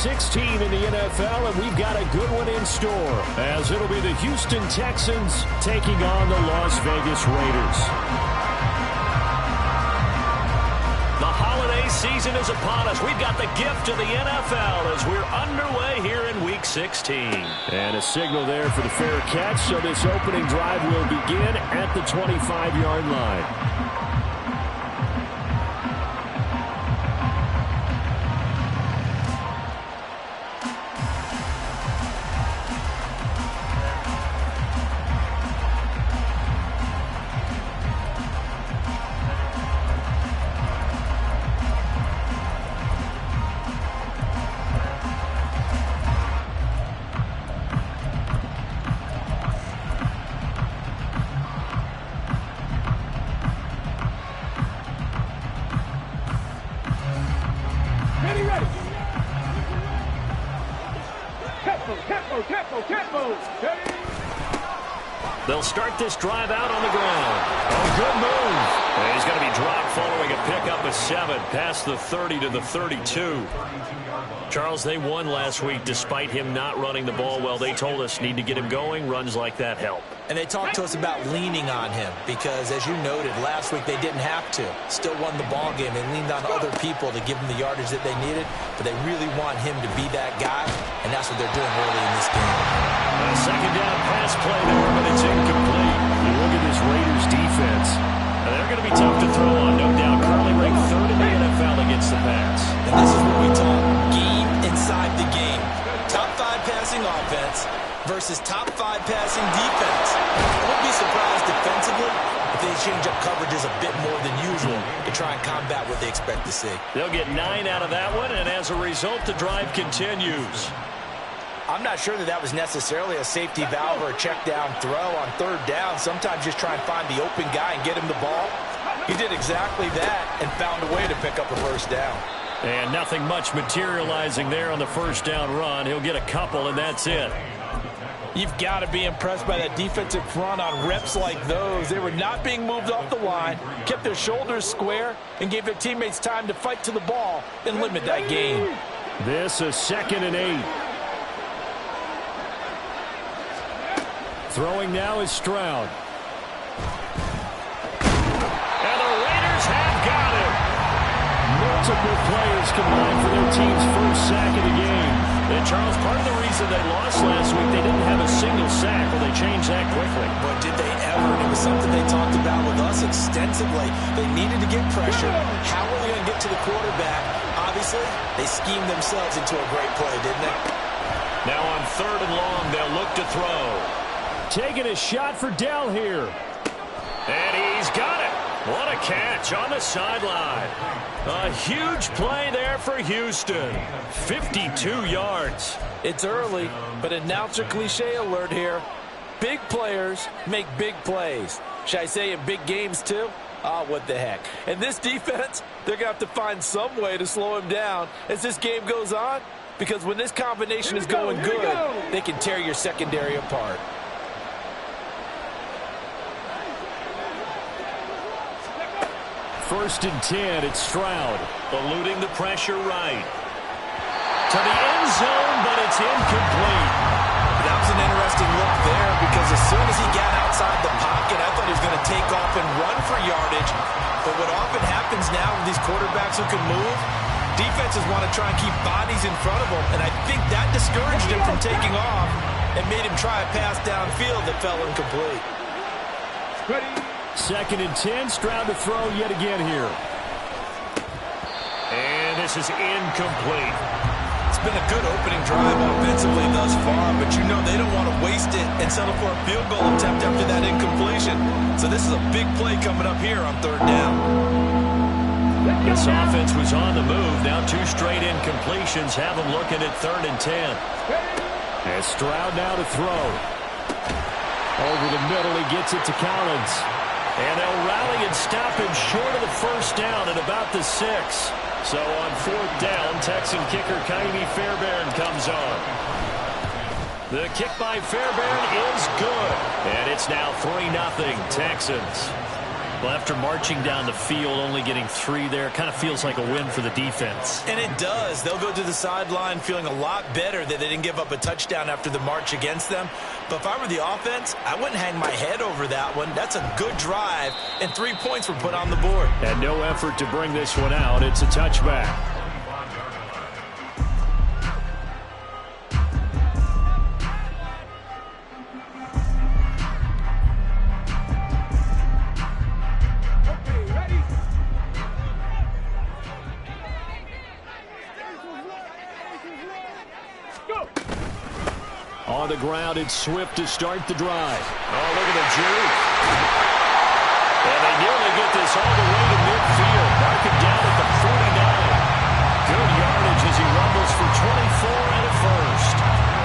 16 in the NFL, and we've got a good one in store, as it'll be the Houston Texans taking on the Las Vegas Raiders. The holiday season is upon us. We've got the gift of the NFL as we're underway here in Week 16. And a signal there for the fair catch, so this opening drive will begin at the 25-yard line. They'll start this drive out on the ground. Oh, good move. And he's going to be dropped following a pickup of 7 past the 30 to the 32. Charles, they won last week despite him not running the ball well. They told us need to get him going. Runs like that help. And they talked to us about leaning on him because, as you noted, last week they didn't have to. Still won the ball game. They leaned on other people to give them the yardage that they needed, but they really want him to be that guy, and that's what they're doing early in this game. A second down pass play there, but it's incomplete. You look at this Raiders defense. They're going to be tough to throw on, no doubt. Currently ranked 3rd in the NFL against the pass. And this is what we talk, game inside the game. Top 5 passing offense versus top 5 passing defense. I wouldn't be surprised defensively if they change up coverages a bit more than usual to try and combat what they expect to see. They'll get 9 out of that one, and as a result, the drive continues. I'm not sure that was necessarily a safety valve or a check down throw on 3rd down. Sometimes just try and find the open guy and get him the ball. He did exactly that and found a way to pick up a 1st down. And nothing much materializing there on the 1st down run. He'll get a couple, and that's it. You've got to be impressed by that defensive front on reps like those. They were not being moved off the line, kept their shoulders square, and gave their teammates time to fight to the ball and limit that gain. This is 2nd and 8. Throwing now is Stroud. And the Raiders have got him. Multiple players combined for their team's first sack of the game. And Charles, part of the reason they lost last week, they didn't have a single sack. Well, they changed that quickly. But did they ever? And it was something they talked about with us extensively. They needed to get pressure. How were they going to get to the quarterback? Obviously, they schemed themselves into a great play, didn't they? Now on 3rd and long, they'll look to throw. Taking a shot for Dell here. And he's got it. What a catch on the sideline. A huge play there for Houston. 52 yards. It's early, but announcer cliche alert here. Big players make big plays. Should I say in big games too? What the heck. And this defense, they're going to have to find some way to slow him down as this game goes on. Because when this combination is going good, they can tear your secondary apart. 1st and 10, it's Stroud. Eluding the pressure right. To the end zone, but it's incomplete. That was an interesting look there because as soon as he got outside the pocket, I thought he was going to take off and run for yardage. But what often happens now with these quarterbacks who can move, defenses want to try and keep bodies in front of them. And I think that discouraged him from taking off and made him try a pass downfield that fell incomplete. Ready? 2nd and 10, Stroud to throw yet again here. And this is incomplete. It's been a good opening drive offensively thus far, but you know they don't want to waste it and settle for a field goal attempt after that incompletion. So this is a big play coming up here on 3rd down. This offense was on the move. Now 2 straight incompletions have them looking at 3rd and 10. And Stroud now to throw. Over the middle, he gets it to Collins. And they'll rally and stop him short of the 1st down at about the 6. So on 4th down, Texan kicker Ka'imi Fairbairn comes on. The kick by Fairbairn is good. And it's now 3-0 Texans. Well, after marching down the field, only getting 3 there, kind of feels like a win for the defense. And it does. They'll go to the sideline feeling a lot better that they didn't give up a touchdown after the march against them. But if I were the offense, I wouldn't hang my head over that one. That's a good drive, and 3 points were put on the board. And no effort to bring this one out. It's a touchback. On the ground, it's Swift to start the drive. Oh, look at the juke. And they nearly get this all the way to midfield. Mark it down at the 49. Good yardage as he rumbles for 24 and a first.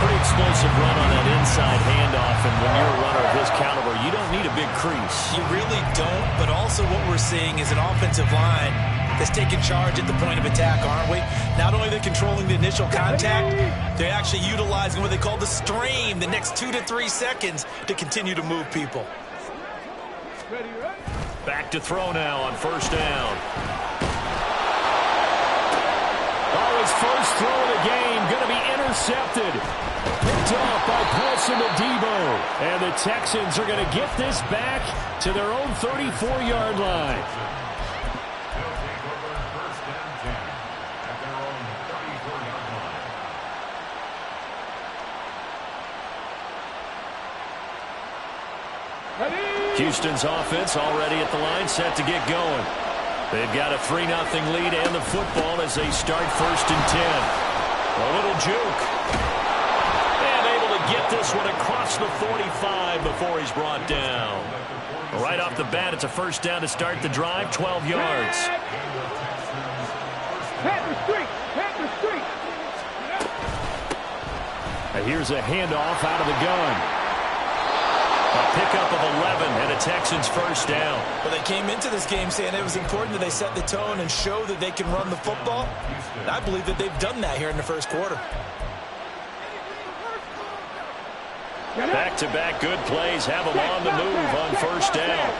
Pretty explosive run on that inside handoff, and when you're a runner of his caliber, you don't need a big crease. You really don't, but also what we're seeing is an offensive line that's taking charge at the point of attack, aren't we? Not only are they controlling the initial contact, they're actually utilizing what they call the stream, the next 2 to 3 seconds, to continue to move people. Back to throw now on first down. Oh, his first throw of the game going to be intercepted. Picked off by Paulson Adebo. And the Texans are going to get this back to their own 34-yard line. Houston's offense already at the line, set to get going. They've got a 3-0 lead and the football as they start first and 10. A little juke. And able to get this one across the 45 before he's brought down. Right off the bat, it's a first down to start the drive, 12 yards. And here's a handoff out of the gun. A pickup of 11 and a Texans first down. Well, they came into this game saying it was important that they set the tone and show that they can run the football. And I believe that they've done that here in the first quarter. Back-to-back good plays have them on the move on first down.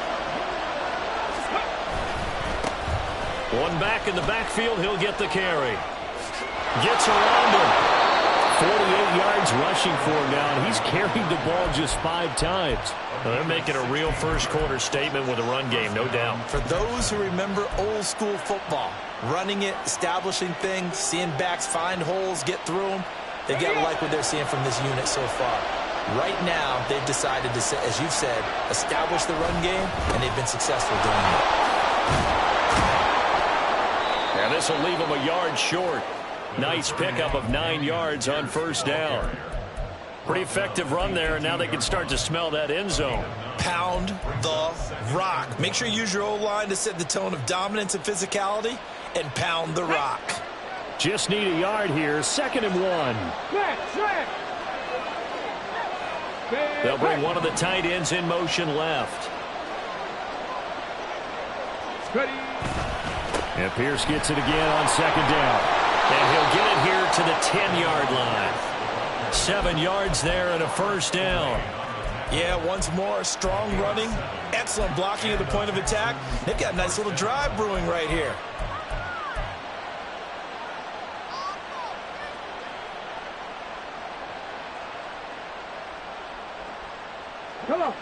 One back in the backfield, he'll get the carry. Gets around him. 48 yards rushing for him now, and he's carried the ball just 5 times. Well, they're making a real first-quarter statement with a run game, no doubt. For those who remember old-school football, running it, establishing things, seeing backs find holes, get through them, they've got to like what they're seeing from this unit so far. Right now, they've decided to, as you've said, establish the run game, and they've been successful doing it. And this will leave them a yard short. Nice pickup of 9 yards on first down. Pretty effective run there, and now they can start to smell that end zone. Pound the rock. Make sure you use your O-line to set the tone of dominance and physicality, and pound the rock. Just need a yard here, 2nd and 1. They'll bring one of the tight ends in motion left. And Pierce gets it again on 2nd down. And he'll get it here to the 10-yard line. 7 yards there and a first down. Yeah, once more, strong running, excellent blocking at the point of attack. They've got a nice little drive brewing right here.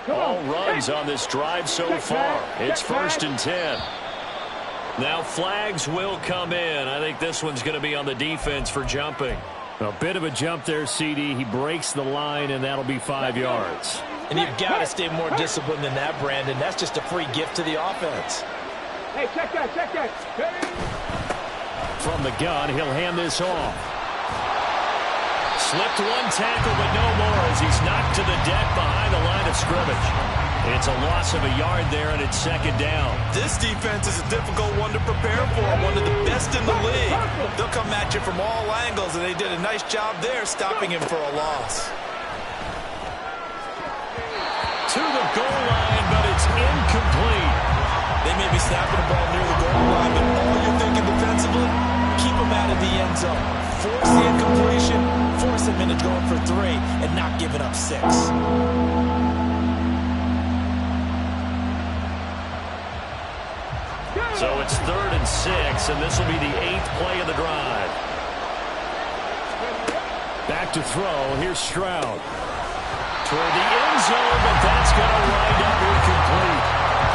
All runs on this drive so far. It's 1st and 10. Now flags will come in. I think this one's going to be on the defense for jumping. A bit of a jump there, CD. He breaks the line, and that'll be 5 yards. And you've got to stay more disciplined than that, Brandon. That's just a free gift to the offense. Hey, check that. From the gun, he'll hand this off. Slipped one tackle, but no more as he's knocked to the deck behind the line of scrimmage. It's a loss of a yard there, and it's 2nd down. This defense is a difficult one to prepare for, one of the best in the league. They'll come at you from all angles, and they did a nice job there stopping him for a loss. To the goal line, but it's incomplete. They may be snapping the ball near the goal line, but all you're thinking defensively, keep them out of the end zone. Force the incompletion, force them into going for 3, and not giving up 6. So it's 3rd and 6, and this will be the 8th play of the drive. Back to throw. Here's Stroud. Toward the end zone, but that's going to wind up incomplete.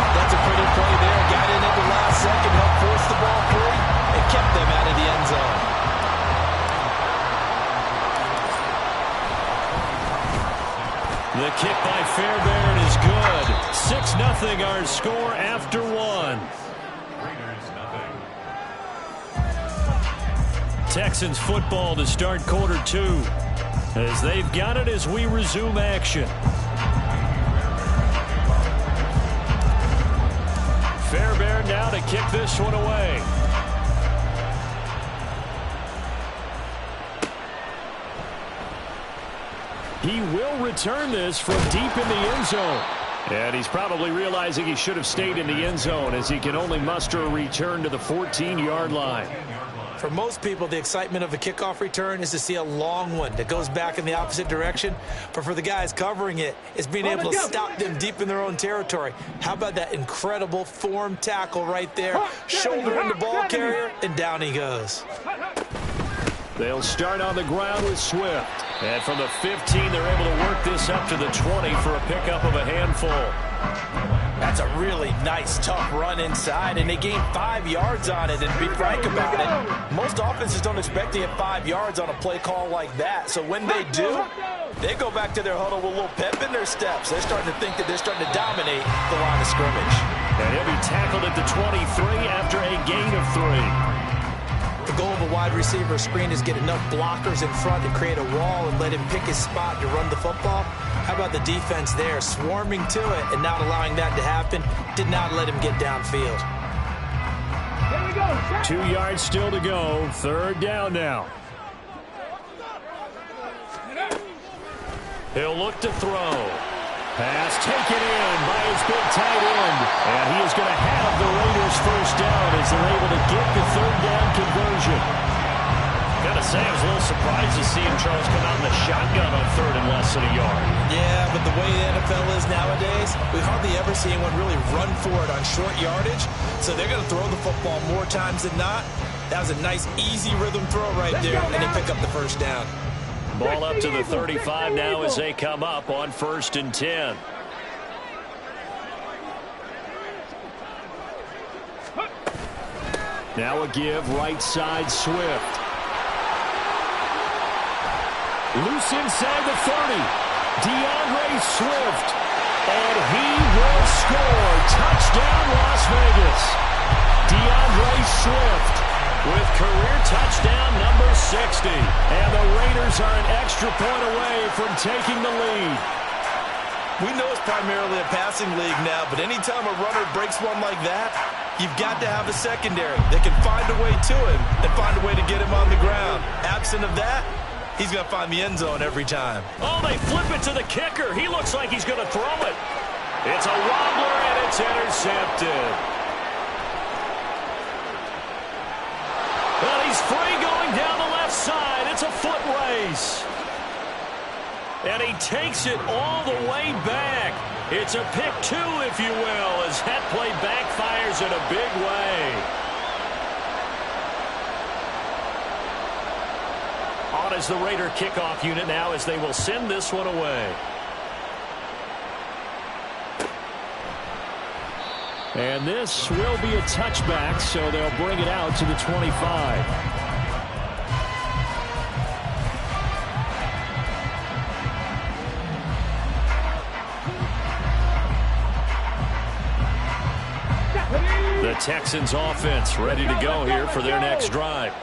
That's a pretty play there. Got in at the last second, helped force the ball free, and kept them out of the end zone. The kick by Fairbairn is good. 6-0 our score after 1. Texans football to start quarter 2. As they've got it as we resume action. Fairbairn now to kick this one away. He will return this from deep in the end zone. And he's probably realizing he should have stayed in the end zone as he can only muster a return to the 14-yard line. For most people, the excitement of a kickoff return is to see a long one that goes back in the opposite direction. But for the guys covering it, it's being able to stop them deep in their own territory. How about that incredible form tackle right there? Shoulder in the ball carrier, and down he goes. They'll start on the ground with Swift. And from the 15, they're able to work this up to the 20 for a pickup of a handful. That's a really nice, tough run inside, and they gained 5 yards on it. And to be frank about it, most offenses don't expect to get 5 yards on a play call like that. So when they do, they go back to their huddle with a little pep in their steps. They're starting to think that they're starting to dominate the line of scrimmage. And he'll be tackled at the 23 after a gain of 3. The goal of a wide receiver screen is get enough blockers in front to create a wall and let him pick his spot to run the football. How about the defense there, swarming to it and not allowing that to happen? Did not let him get downfield. 2 yards still to go. 3rd down now. He'll look to throw. Pass taken in by his big tight end. And he is going to have the Raiders first down as they're able to get the 3rd down conversion. Gotta say, I was a little surprised to see him, Charles, come out in the shotgun on 3rd and less than a yard. Yeah, but the way the NFL is nowadays, we hardly ever see anyone really run for it on short yardage. So they're going to throw the football more times than not. That was a nice, easy rhythm throw right there, and they pick up the first down. Ball up to the 35 now as they come up on 1st and 10. Now a give right side Swift. Loose inside the 30. DeAndre Swift. And he will score. Touchdown Las Vegas. DeAndre Swift with career touchdown number 60. And the Raiders are an extra point away from taking the lead. We know it's primarily a passing league now, but anytime a runner breaks one like that, you've got to have a secondary that can find a way to him and find a way to get him on the ground. Absent of that, he's going to find the end zone every time. Oh, they flip it to the kicker. He looks like he's going to throw it. It's a wobbler, and it's intercepted. Well, he's free going down the left side. It's a foot race. And he takes it all the way back. It's a pick 2, if you will, as that play backfires in a big way. On is the Raider kickoff unit now as they will send this one away. And this will be a touchback, so they'll bring it out to the 25. The Texans offense ready to go here for their next drive.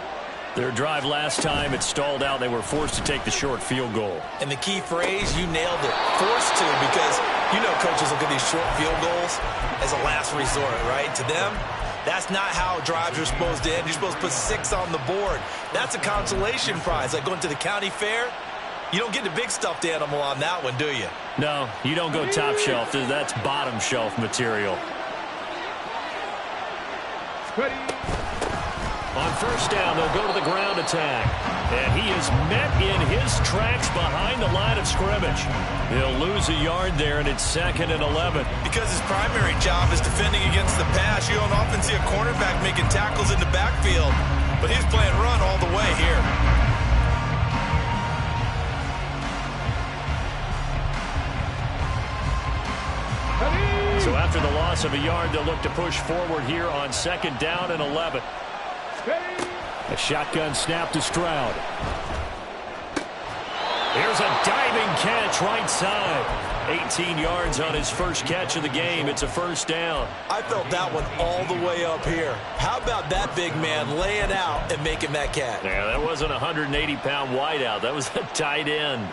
Their drive last time, it stalled out. They were forced to take the short field goal. And the key phrase, you nailed it. Forced to, because you know coaches look at these short field goals as a last resort, right? To them, that's not how drives are supposed to end. You're supposed to put 6 on the board. That's a consolation prize. Like going to the county fair, you don't get the big stuffed animal on that one, do you? No, you don't go top shelf. That's bottom shelf material. On first down, they'll go to the ground attack. And he is met in his tracks behind the line of scrimmage. He'll lose a yard there, and it's 2nd and 11. Because his primary job is defending against the pass, you don't often see a cornerback making tackles in the backfield. But he's playing run all the way here. So after the loss of a yard, they'll look to push forward here on 2nd down and 11. A shotgun snap to Stroud. Here's a diving catch right side. 18 yards on his first catch of the game. It's a first down. I felt that one all the way up here. How about that big man laying out and making that catch? Yeah, that wasn't a 180-pound wideout. That was a tight end.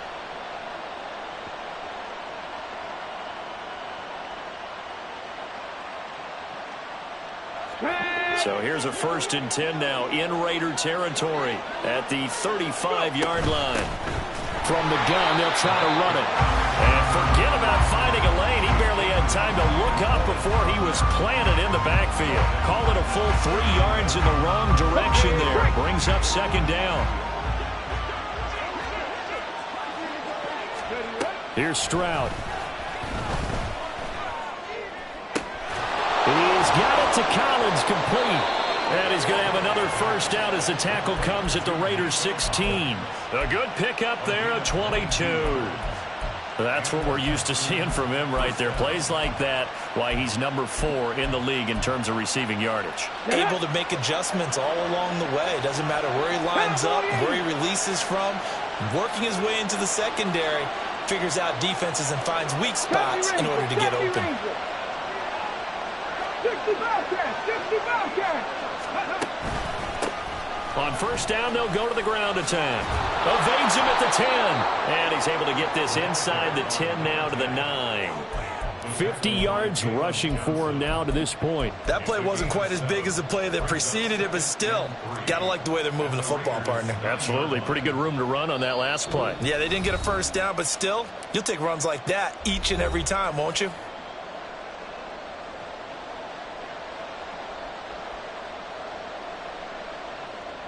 So here's a 1st and 10 now in Raider territory at the 35-yard line. From the gun, they'll try to run it. And forget about finding a lane. He barely had time to look up before he was planted in the backfield. Call it a full 3 yards in the wrong direction there. Brings up 2nd down. Here's Stroud. He's got it to Collins, complete. And he's going to have another first down as the tackle comes at the Raiders' 16. A good pickup there, a 22. That's what we're used to seeing from him right there. Plays like that, why he's number 4 in the league in terms of receiving yardage. Able to make adjustments all along the way. Doesn't matter where he lines up, where he releases from. Working his way into the secondary, figures out defenses and finds weak spots in order to get open. On first down, they'll go to the ground attack. Evades him at the 10. And he's able to get this inside the 10 now to the 9. 50 yards rushing for him now to this point. That play wasn't quite as big as the play that preceded it, but still, gotta like the way they're moving the football, partner. Absolutely. Pretty good room to run on that last play. Yeah, they didn't get a first down, but still, you'll take runs like that each and every time, won't you?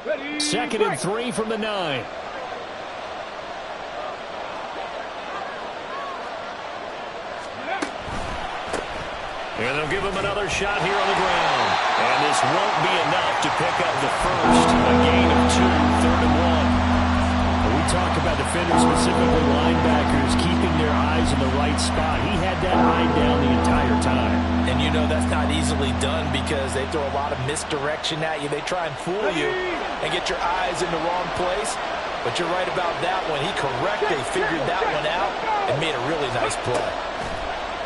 Ready, 2nd and 3 from the 9. And they'll give him another shot here on the ground. And this won't be enough to pick up the first. A gain of 2, 3rd and 1. We talk about defenders, specifically linebackers, keeping their eyes in the right spot. He had that eye down the entire time. And you know that's not easily done because they throw a lot of misdirection at you. They try and fool you and get your eyes in the wrong place. But you're right about that one. He correctly figured that one out and made a really nice play.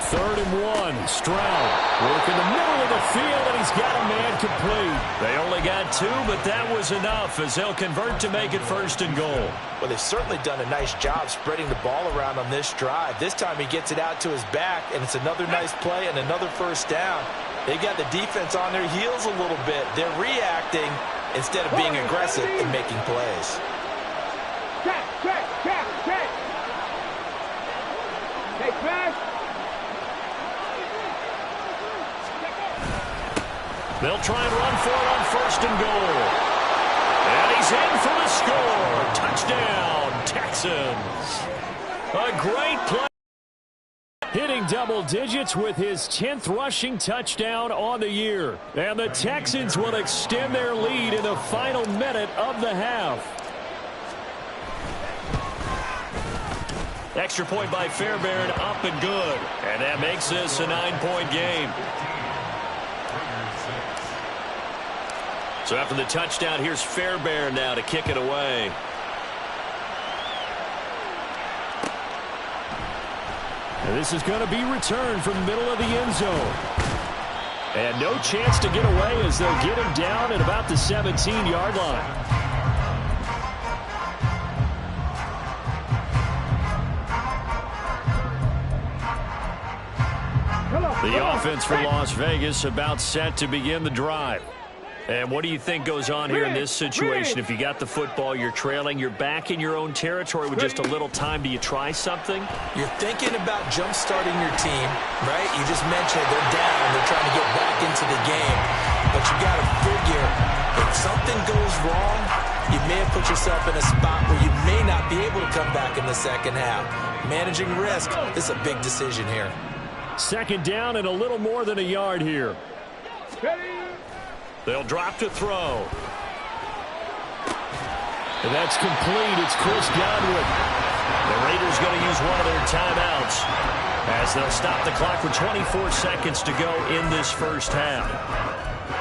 3rd and 1. Stroud working the middle of the field, and he's got a man complete. They only got 2, but that was enough as they'll convert to make it 1st and goal. Well, they've certainly done a nice job spreading the ball around on this drive. This time he gets it out to his back, and it's another nice play and another first down. They got the defense on their heels a little bit. They're reacting instead of being aggressive and making plays. They'll try and run for it on 1st and goal. And he's in for the score. Touchdown, Texans. A great play. Hitting double digits with his 10th rushing touchdown on the year. And the Texans will extend their lead in the final minute of the half. Extra point by Fairbairn, up and good. And that makes this a 9-point game. So after the touchdown, here's Fairbairn now to kick it away. And this is going to be returned from the middle of the end zone. And no chance to get away as they'll get him down at about the 17-yard line. The offense for Las Vegas about set to begin the drive. And what do you think goes on here in this situation? If you got the football, you're trailing, you're back in your own territory with just a little time. Do you try something? You're thinking about jump-starting your team, right? You just mentioned they're down. They're trying to get back into the game. But you got to figure If something goes wrong, you may have put yourself in a spot where you may not be able to come back in the second half. Managing risk, this is a big decision here. Second down and a little more than a yard here. They'll drop to throw. And that's complete. It's Chris Godwin. The Raiders going to use one of their timeouts as they'll stop the clock with 24 seconds to go in this first half.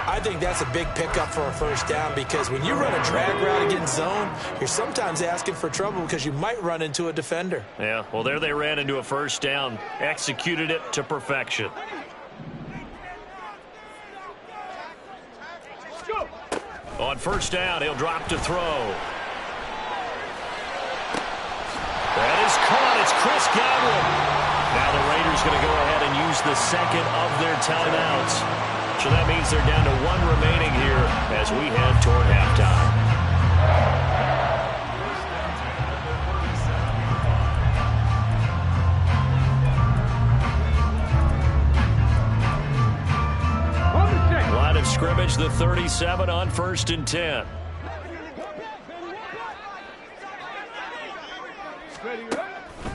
I think that's a big pickup for a first down because when you run a drag route against zone, you're sometimes asking for trouble because you might run into a defender. Yeah, well, there they ran into a first down, executed it to perfection. On first down, he'll drop to throw. That is caught. It's Chris Godwin. Now the Raiders going to go ahead and use the second of their timeouts. So that means they're down to one remaining here as we head toward halftime. Line of scrimmage, the 37 on 1st and 10.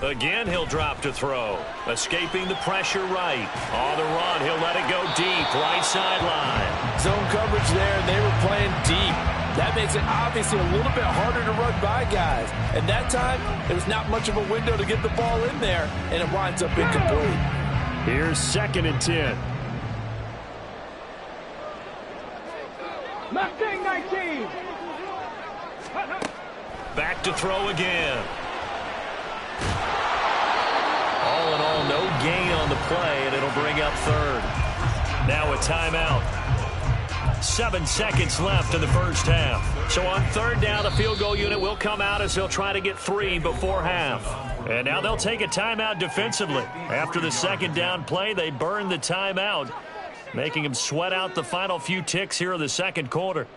Again, he'll drop to throw. Escaping the pressure right. On the run, he'll let it go deep. Right sideline. Zone coverage there, and they were playing deep. That makes it obviously a little bit harder to run by guys. And that time, there was not much of a window to get the ball in there, and it winds up incomplete. Here's 2nd and 10. 19. Back to throw again. All in all, no gain on the play, and it'll bring up 3rd. Now a timeout. 7 seconds left in the first half. So on 3rd down, the field goal unit will come out as they'll try to get 3 before half. And now they'll take a timeout defensively. After the 2nd down play, they burn the timeout, making them sweat out the final few ticks here in the 2nd quarter.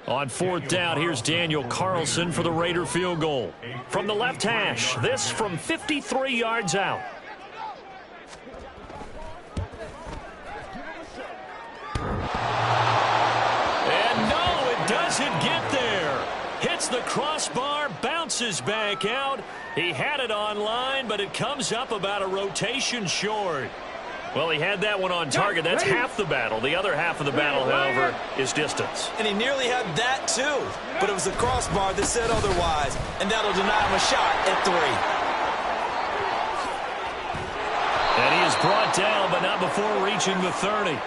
On 4th down, here's Daniel Carlson for the Raider field goal. From the left hash, this from 53 yards out. And no, it doesn't get there. Hits the crossbar, bounces back out. He had it on line, but it comes up about a rotation short. Well, he had that one on target. That's half the battle. The other half of the battle, however, is distance. And he nearly had that, too. But it was the crossbar that said otherwise. And that'll deny him a shot at 3. And he is brought down, but not before reaching the 30.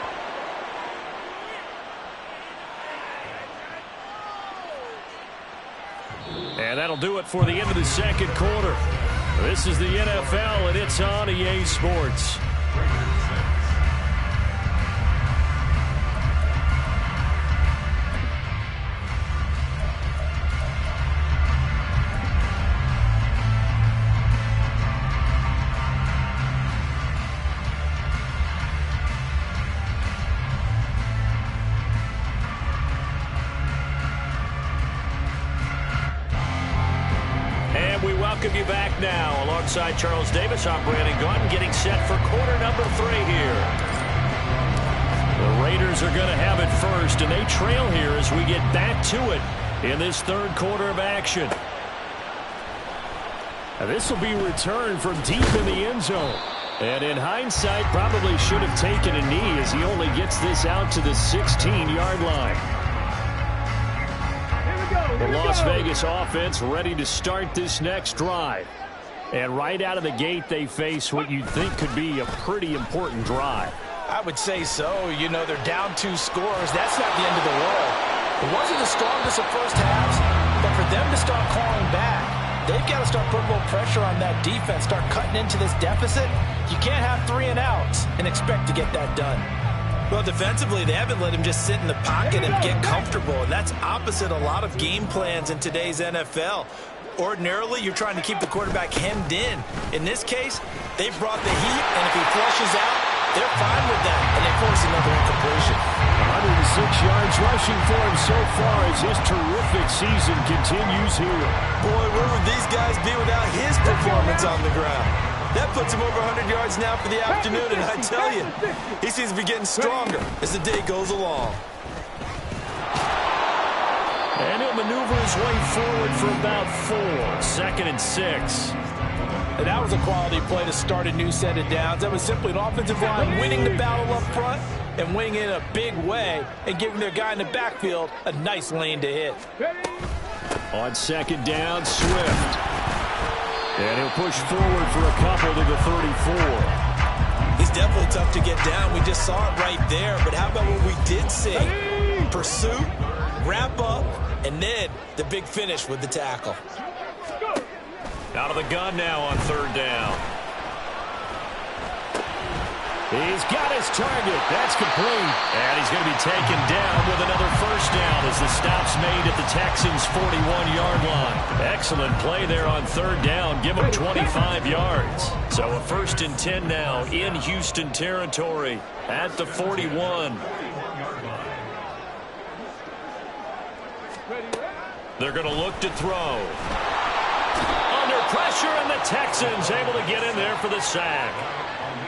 And that'll do it for the end of the 2nd quarter. This is the NFL, and it's on EA Sports. Welcome you back now. Alongside Charles Davis, I'm Brandon Gaudin, getting set for quarter number 3 here. The Raiders are going to have it first, and they trail here as we get back to it in this 3rd quarter of action. Now, this will be returned from deep in the end zone. And in hindsight, probably should have taken a knee as he only gets this out to the 16-yard line. The Las Vegas offense ready to start this next drive. And right out of the gate, they face what you'd think could be a pretty important drive. I would say so. You know, they're down 2 scores. That's not the end of the world. It wasn't the strongest of first halves, but for them to start clawing back, they've got to start putting a little pressure on that defense, start cutting into this deficit. You can't have 3 and outs and expect to get that done. Well, defensively, they haven't let him just sit in the pocket and get comfortable, and that's opposite a lot of game plans in today's NFL. Ordinarily, you're trying to keep the quarterback hemmed in. In this case, they brought the heat, and if he flushes out, they're fine with that, and they force another incompletion. 106 yards rushing for him so far as his terrific season continues here. Boy, where would these guys be without his performance on the ground? That puts him over 100 yards now for the afternoon, and I tell you, he seems to be getting stronger as the day goes along. And he'll maneuver his way forward for about 4. 2nd and 6. And that was a quality play to start a new set of downs. That was simply an offensive line winning the battle up front and winning it in a big way and giving their guy in the backfield a nice lane to hit. On 2nd down, Swift. And he'll push forward for a couple to the 34. He's definitely tough to get down. We just saw it right there. But how about what we did see? Pursuit, wrap up, and then the big finish with the tackle. Out of the gun now on 3rd down. He's got his target. That's complete. And he's going to be taken down with another 1st down as the stop's made at the Texans' 41-yard line. Excellent play there on 3rd down. Give him 25 yards. So a 1st and 10 now in Houston territory at the 41. They're going to look to throw. Under pressure, and the Texans able to get in there for the sack.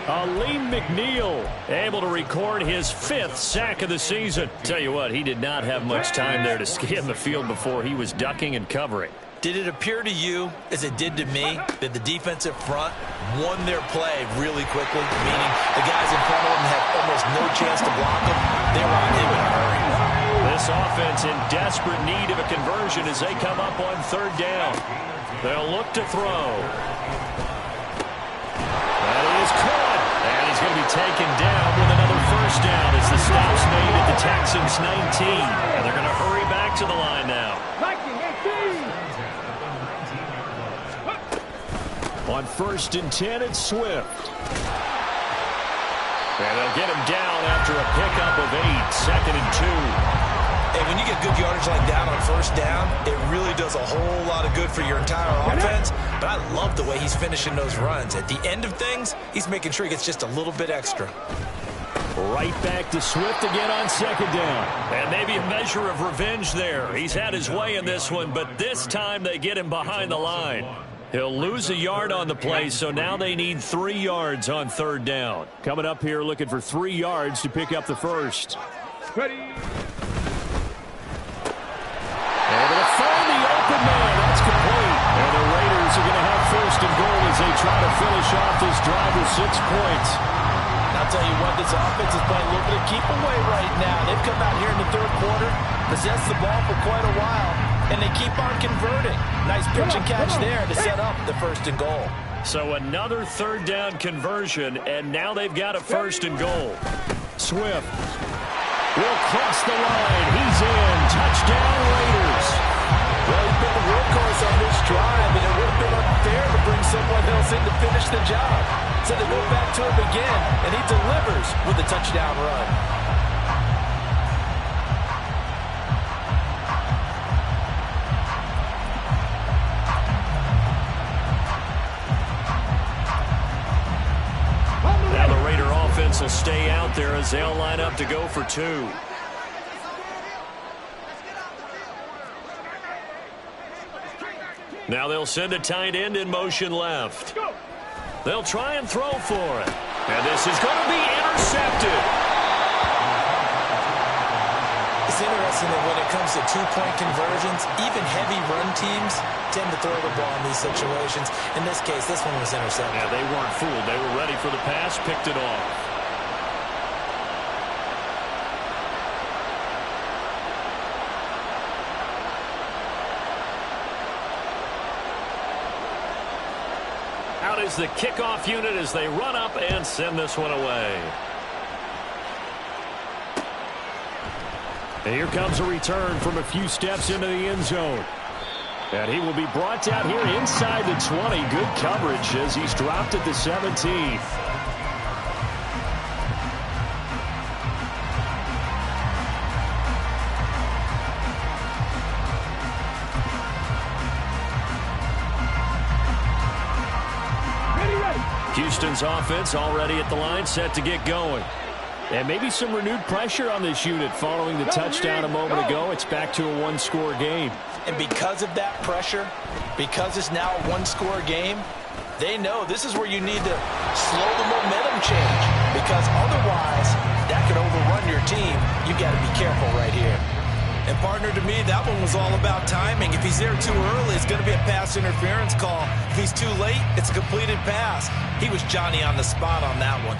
Aleem McNeil able to record his 5th sack of the season. Tell you what, he did not have much time there to scan the field before he was ducking and covering. Did it appear to you, as it did to me, that the defensive front won their play really quickly? Meaning the guys in front of them had almost no chance to block him. They were on him in a hurry. This offense in desperate need of a conversion as they come up on 3rd down. They'll look to throw. That is caught. And he's going to be taken down with another 1st down as the stop's made at the Texans' 19. And they're going to hurry back to the line now. On 1st and 10, it's Swift. And they'll get him down after a pickup of 8. 2nd and 2. Hey, when you get good yardage like that on 1st down, it really does a whole lot of good for your entire offense. But I love the way he's finishing those runs. At the end of things, he's making sure he gets just a little bit extra. Right back to Swift again on 2nd down. And maybe a measure of revenge there. He's had his way in this one, but this time they get him behind the line. He'll lose a yard on the play, so now they need 3 yards on 3rd down. Coming up here looking for 3 yards to pick up the 1st. Ready. Able to find the open man. That's complete. And the Raiders are going to have 1st and goal as they try to finish off this drive with 6 points. I'll tell you what, this offense is playing a little bit of keep away right now. They've come out here in the 3rd quarter, possessed the ball for quite a while, and they keep on converting. Nice pitch and catch there to set up the 1st and goal. So another 3rd down conversion, and now they've got a 1st and goal. Swift will cross the line. He's in. Touchdown, Raiders. Well, he's been the workhorse on this drive, and it would have been unfair to bring someone else in to finish the job. So they go back to him again, and he delivers with a touchdown run. Now the Raider offense will stay out there as they'll line up to go for 2. Now they'll send a tight end in motion left. They'll try and throw for it. And this is going to be intercepted. It's interesting that when it comes to 2-point conversions, even heavy run teams tend to throw the ball in these situations. In this case, this one was intercepted. Yeah, they weren't fooled. They were ready for the pass, picked it off. Out is the kickoff unit as they run up and send this one away. And here comes a return from a few steps into the end zone. And he will be brought down here inside the 20. Good coverage as he's dropped at the 17. Houston's offense already at the line, set to get going. And maybe some renewed pressure on this unit following the touchdown a moment ago. It's back to a 1-score game. And because of that pressure, because it's now a 1-score game, They know this is where you need to slow the momentum change, because otherwise that could overrun your team. You got to be careful right here. And partner, to me, that one was all about timing. If he's there too early, it's going to be a pass interference call. If he's too late, it's a completed pass. He was Johnny on the spot on that one.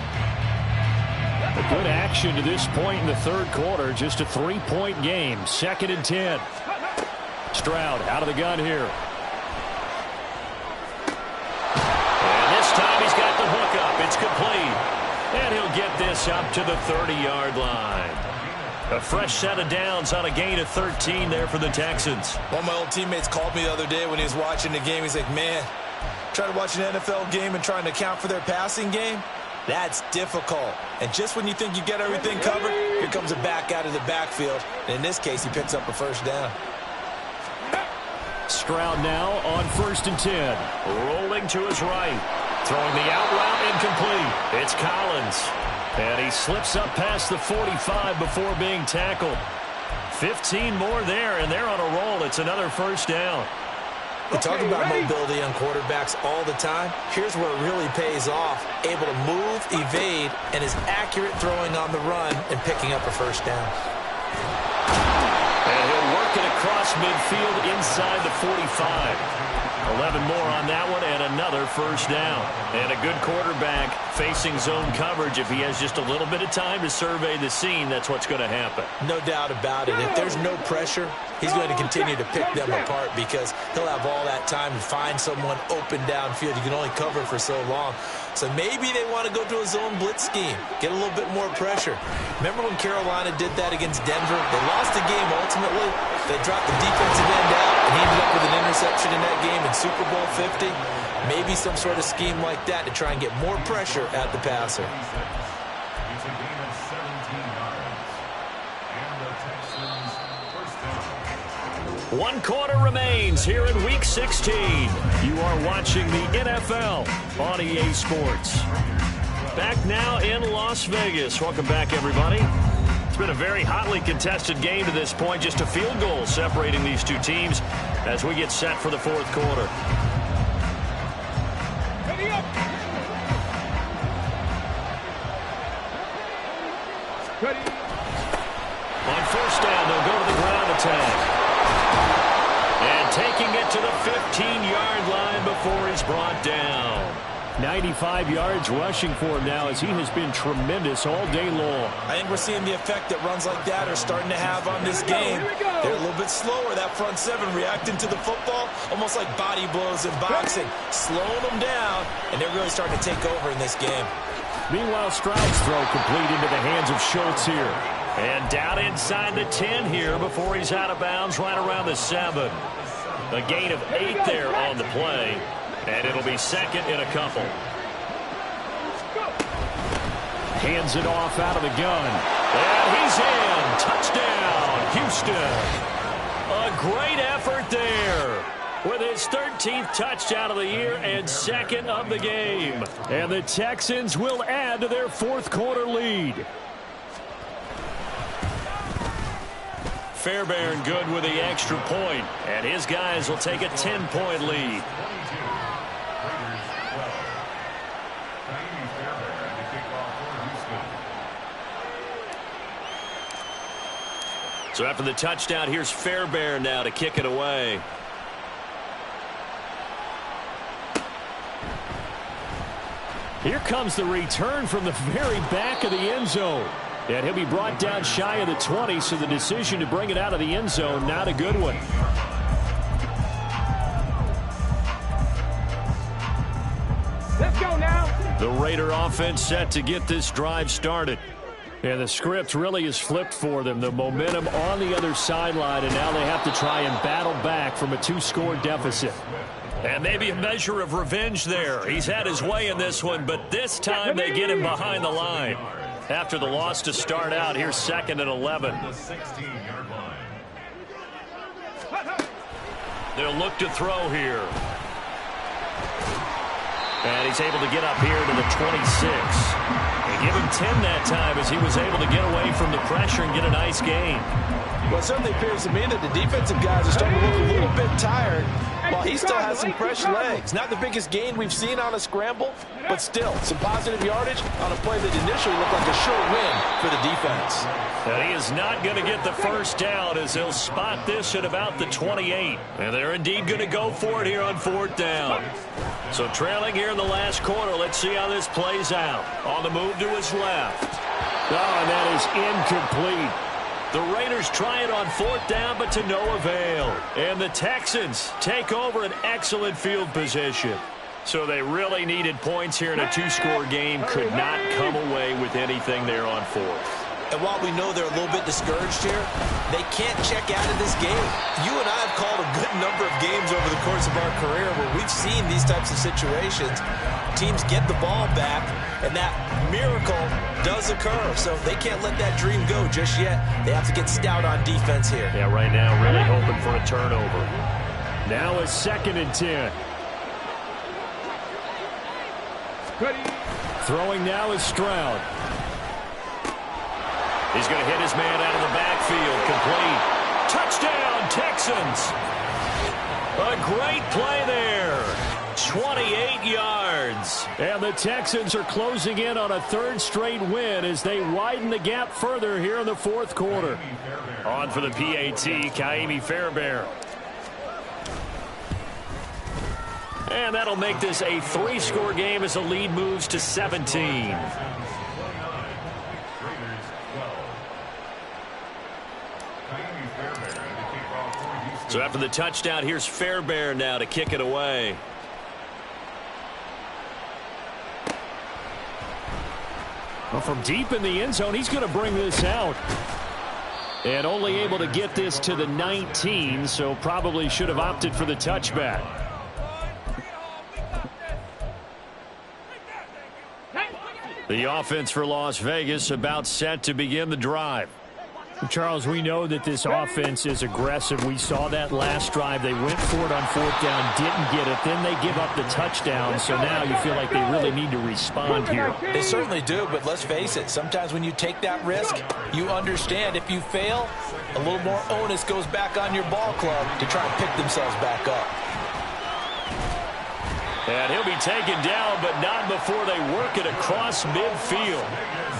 A good action to this point in the third quarter. Just a 3-point game. 2nd and 10. Stroud out of the gun here. And this time he's got the hook up. It's complete. And he'll get this up to the 30-yard line. A fresh set of downs on a gain of 13 there for the Texans. One of my old teammates called me the other day when he was watching the game. He's like, man, trying to watch an NFL game and trying to account for their passing game, that's difficult. And just when you think you get everything covered, here comes a back out of the backfield. And in this case, he picks up a first down. Stroud now on 1st and 10. Rolling to his right. Throwing the out route incomplete. It's Collins. And he slips up past the 45 before being tackled. 15 more there, and they're on a roll. It's another first down. We talk about mobility on quarterbacks all the time. Here's where it really pays off. Able to move, evade, and is accurate throwing on the run and picking up a first down. And he'll work it across midfield inside the 45. 11 more on that one, and another first down. And a good quarterback facing zone coverage. If he has just a little bit of time to survey the scene, that's what's going to happen. No doubt about it. If there's no pressure, he's going to continue to pick them apart, because he'll have all that time to find someone open downfield. You can only cover for so long. So maybe they want to go to a zone blitz scheme, get a little bit more pressure. Remember when Carolina did that against Denver? They lost the game ultimately. They dropped the defensive end out, and he ended up with an interception in that game in Super Bowl 50. Maybe some sort of scheme like that to try and get more pressure at the passer. One quarter remains here in Week 16. You are watching the NFL on EA Sports. Back now in Las Vegas. Welcome back, everybody. It's been a very hotly contested game to this point. Just a field goal separating these two teams as we get set for the fourth quarter. On first down, they'll go to the ground attack. And taking it to the 15-yard line before he's brought down. 95 yards rushing for him now, as he has been tremendous all day long. I think we're seeing the effect that runs like that are starting to have on this game. They're a little bit slower, that front seven, reacting to the football, almost like body blows in boxing, slowing them down, and they're really starting to take over in this game. Meanwhile, Stroud's throw complete into the hands of Schultz here. And down inside the 10 here before he's out of bounds, right around the 7. A gain of 8 there on the play. And it'll be second in a couple. Hands it off out of the gun. And he's in. Touchdown, Houston. A great effort there, with his 13th touchdown of the year and second of the game. And the Texans will add to their fourth quarter lead. Fairbairn good with the extra point, and his guys will take a 10-point lead. So after the touchdown, here's Fairbairn now to kick it away. Here comes the return from the very back of the end zone. And he'll be brought down shy of the 20, so the decision to bring it out of the end zone, not a good one. Let's go now. The Raider offense set to get this drive started. And the script really is flipped for them. The momentum on the other sideline, and now they have to try and battle back from a 2-score deficit. And maybe a measure of revenge there. He's had his way in this one, but this time they get him behind the line. After the loss to start out, here's 2nd and 11. They'll look to throw here. And he's able to get up here to the 26. They give him 10 that time, as he was able to get away from the pressure and get a nice gain. Well, it certainly appears to me that the defensive guys are starting to look a little little bit tired, while he still has some fresh legs. Not the biggest gain we've seen on a scramble, but still some positive yardage on a play that initially looked like a sure win for the defense. And he is not going to get the first down as they'll spot this at about the 28. And they're indeed going to go for it here on 4th down. So trailing here in the last quarter, let's see how this plays out. On the move to his left. Oh, and that is incomplete. The Raiders try it on 4th down, but to no avail. And the Texans take over an excellent field position. So they really needed points here in a 2-score game. Could not come away with anything there on 4th. And while we know they're a little bit discouraged here, they can't check out of this game. You and I have called a good number of games over the course of our career where we've seen these types of situations. Teams get the ball back, and that miracle does occur. So they can't let that dream go just yet. They have to get stout on defense here. Yeah, right now really hoping for a turnover. Now a 2nd and 10. Throwing now is Stroud. He's going to hit his man out of the backfield. Complete. Touchdown, Texans. A great play there. 28 yards. And the Texans are closing in on a 3rd straight win as they widen the gap further here in the 4th quarter. On for the PAT, Ka'imi Fairbairn. And that'll make this a 3-score game as the lead moves to 17. So after the touchdown, here's Fairbairn now to kick it away. Well, from deep in the end zone, he's going to bring this out. And only able to get this to the 19, so probably should have opted for the touchback. The offense for Las Vegas about set to begin the drive. Charles, we know that this offense is aggressive. We saw that last drive. They went for it on 4th down, didn't get it. Then they give up the touchdown. So now you feel like they really need to respond here. They certainly do, but let's face it. Sometimes when you take that risk, you understand if you fail, a little more onus goes back on your ball club to try and pick themselves back up. And he'll be taken down, but not before they work it across midfield.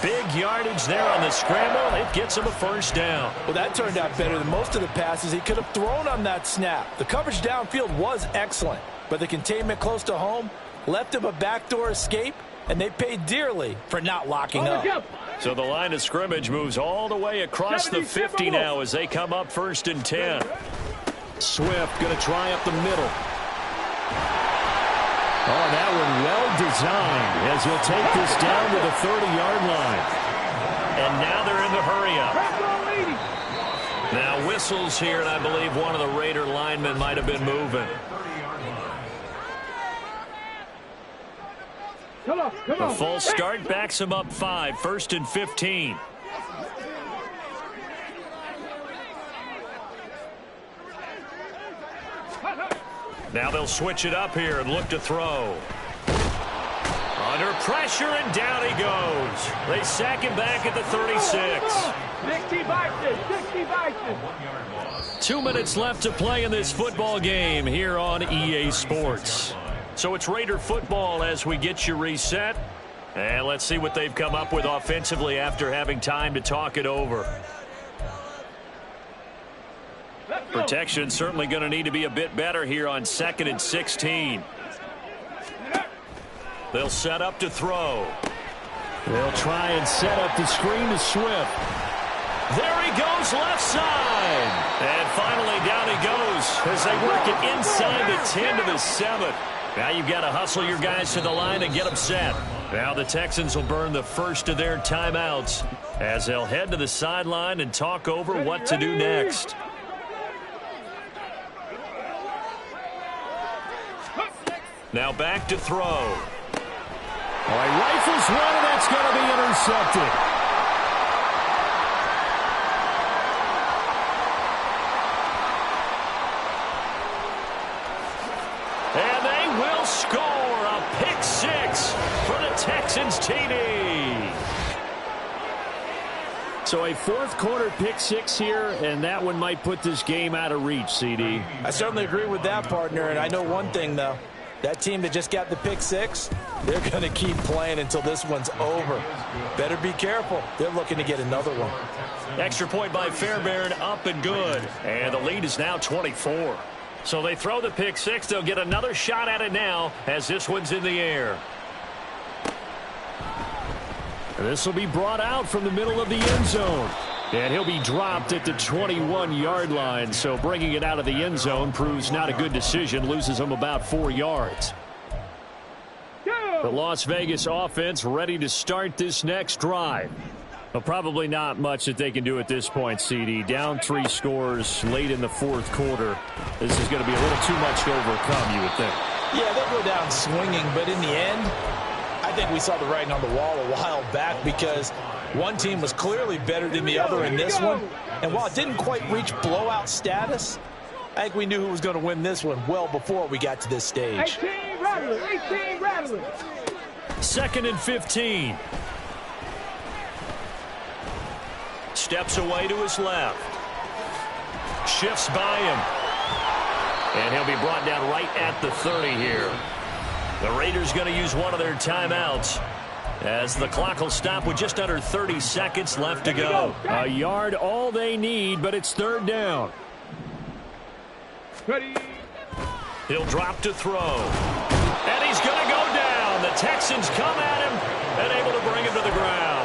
Big yardage there on the scramble. It gets him a first down. Well, that turned out better than most of the passes he could have thrown on that snap. The coverage downfield was excellent, but the containment close to home left him a backdoor escape, and they paid dearly for not locking up. So the line of scrimmage moves all the way across the 50 now as they come up 1st and 10. Swift going to try up the middle. Oh, that one well designed as he'll take this down to the 30-yard line. And now they're in the hurry-up. Now whistles here, and I believe one of the Raider linemen might have been moving. A full start backs him up 5, 1st and 15. Now they'll switch it up here and look to throw. Under pressure, and down he goes. They sack him back at the 36. 2 minutes left to play in this football game here on EA Sports. So it's Raider football as we get you reset. And let's see what they've come up with offensively after having time to talk it over. Protection certainly going to need to be a bit better here on 2nd and 16. They'll set up to throw. They'll try and set up the screen to Swift. There he goes left side. And finally down he goes as they work it inside the 10 to the 7. Now you've got to hustle your guys to the line and get them set. Now the Texans will burn the first of their timeouts as they'll head to the sideline and talk over what to do next. Now back to throw. All right, rifles one, and that's going to be intercepted. And they will score a pick 6 for the Texans TD. So a fourth quarter pick six here, and that one might put this game out of reach, CD. I certainly agree with that, partner, and I know one thing, though. That team that just got the pick six, they're going to keep playing until this one's over. Better be careful. They're looking to get another one. Extra point by Fairbairn, up and good. And the lead is now 24. So they throw the pick six. They'll get another shot at it now as this one's in the air. This will be brought out from the middle of the end zone. And he'll be dropped at the 21-yard line. So bringing it out of the end zone proves not a good decision. Loses him about 4 yards. The Las Vegas offense ready to start this next drive. Well, probably not much that they can do at this point, CD. Down 3 scores late in the fourth quarter. This is going to be a little too much to overcome, you would think. Yeah, they'll go down swinging, but in the end, I think we saw the writing on the wall a while back because one team was clearly better than the other in this one. And while it didn't quite reach blowout status, I think we knew who was going to win this one well before we got to this stage. 18 rattling. 2nd and 15. Steps away to his left. Shifts by him. And he'll be brought down right at the 30 here. The Raiders going to use one of their timeouts as the clock will stop with just under 30 seconds left to go. A yard all they need, but it's 3rd down. Ready. He'll drop to throw. And he's going to go down. The Texans come at him and able to bring him to the ground.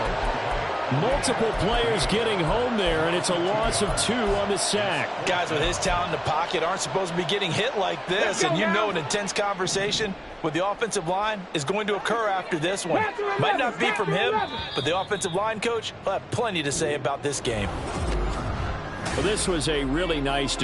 Multiple players getting home there, and it's a loss of 2 on the sack. Guys with his talent in the pocket aren't supposed to be getting hit like this, and you know an intense conversation with the offensive line is going to occur after this one. Might not be from him, but the offensive line coach will have plenty to say about this game. Well, this was a really nice